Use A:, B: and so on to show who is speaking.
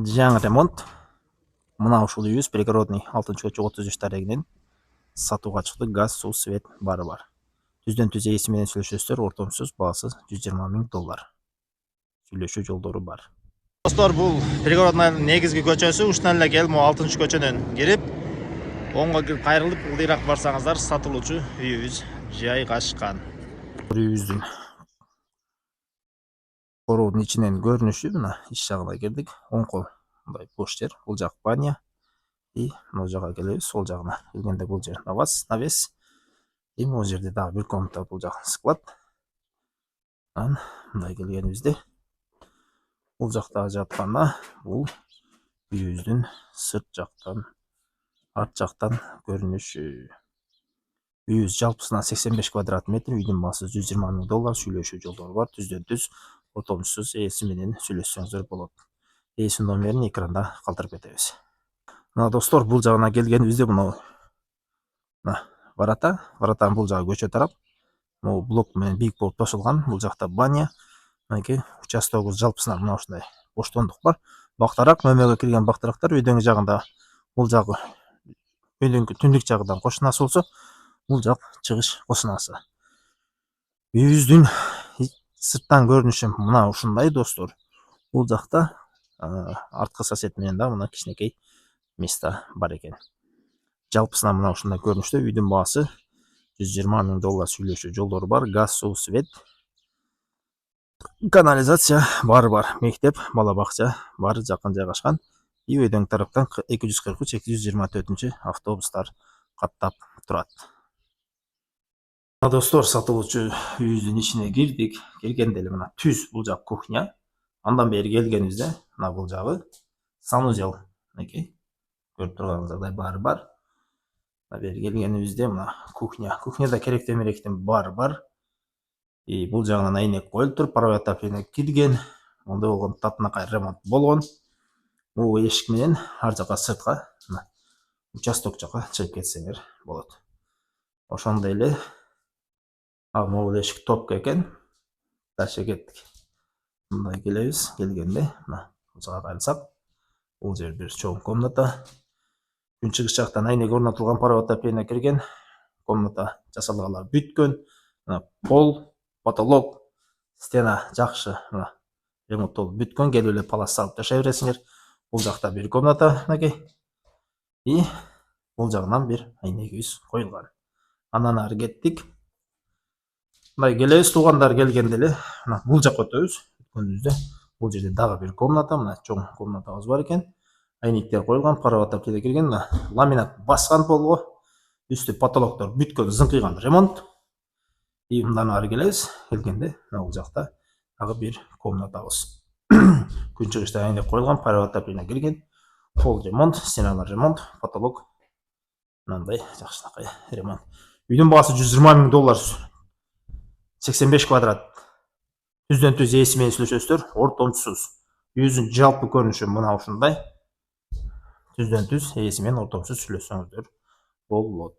A: жаңы ремонт. Мына ушул үйүбүз пригородный 6-33 тарегинен сатууга чыкты. Газ, суу, свет бары бар. Түздөн түз ээси менен сүйлөшөсүздөр. Ортомсуз баасы $120,000. Сүйлөшүү жолдору бар. Достор, бул пригородныйдын негизги көчөсү. Ушундан эле келип, 6-көчөдөн кирип, оңго кирип кайрылып, ылдыйраак барсаңыздар, сатылуучу үйүбүз жайгашкан. Үйүбүздүн короодун ичинен көрүнүшү мына иш жагына кирдик. Оң кол мындай бош жер, бул жак баня. И могу жака келебиз, сол жагына келгенде бул жер навес. И могу жерде дагы бир комната, бул жак склад. Мындай келгенибизде бул жакта жатканда бул үйүбүздүн сырт жактан, арт жактан көрүнүшү. Үйүбүз жалпысынан 85 квадрат метр, үйдүн баасы $120,000. Сүйлөшүү жолдору бар. Түздөн түз отомсуз ээси менен сүйлөшсөңүздөр болот. Ээси номерин экранда калтырып кетебиз. Мына достор, бул жагына келгенибизде мына варатанын бул жагы көчө тарап, могу блок менен бийик болуп тосулган. Бул жакта баня. Мынакей участогубуз жалпысынан мына ушундай боштондук бар. Бактарак, мөмөгө кирген бактарактар үйдөңкү жагында, бул жагы үйдөңкү түндүк жагынан кошунасы болсо, бул жак чыгыш кошунасы. Үйүбүздүн сырттан көрүнүшү мына ушундай достор. Бул жакта арткы сосед менен да мына кичинекей места бар экен. Жалпысынан мына ушундай көрүнүштө. Үйдүн баасы $120,000. Сүйлөшүү жолдору бар. Газ, суу, свет, канализация бары бар. Мектеп, бала бакча бары жакын жайгашкан. И өйдөңкү тараптан 243-224 автобустар каттап турат. Достор, сатылуучу үйүбүздүн ичине кирдик. Киргенде эле мына түз бул жак кухня. Андан бери келгенибизде мына бул жагы санузел. Мынакей көрүп турганыңыздай бары бар. Бери келгенибизде мына кухня. Кухняда керек-меректен бары бар. И бул жагынан айнек коюлуп туруп, паровой отопление кирген. Ондой болгон татынакай ремонт болгон. Бул эшик менен ар жака сыртка, участок жака чыгып кетсеңер болот. Ошондой эле могул эшик топко экен. Дальше кеттик. Мындай келебиз. Келгенде мына бул жака кайрылсак, бул жер бир чоң комната. Күнчыгыш жактан айнек орнотулган, паровой отопление кирген. Комната жасалгалар бүткөн. Пол, потолок, стена жакшы ремонттолуп бүткөн. Келип эле палас салып жашай бересиңер. Бул жакта бир комната мынакей. И бул жагынан бир айнегибиз коюлган. Андан ары кеттик. Мындай келебиз, туугандар келгенде эле мына бул жака өтөбүз. Өткөнүбүздө бул жерде дагы бир комната, мына чоң комнатабыз бар экен. Айнектер коюлган, паровой отопление кирген, ламинат баскан полго. Үстү потолоктор бүткөн, зыңкыйган ремонт. И мындан ары келебиз. Келгенде бул жакта дагы бир комнатабыз. Күнчыгышта айнек коюлган, паровой отопление кирген. Пол ремонт, стеналар ремонт, потолок мындай жакшынакай ремонт. Үйдүн баасы $120,000. 85 квадрат. Түздөн түз ээси менен сүйлөшөсүздөр. Ортомсуз. Үйүбүздүн жалпы көрүнүшү мына ушундай. Түздөн түз ээси менен ортомсуз сүйлөшсөңүздөр болот.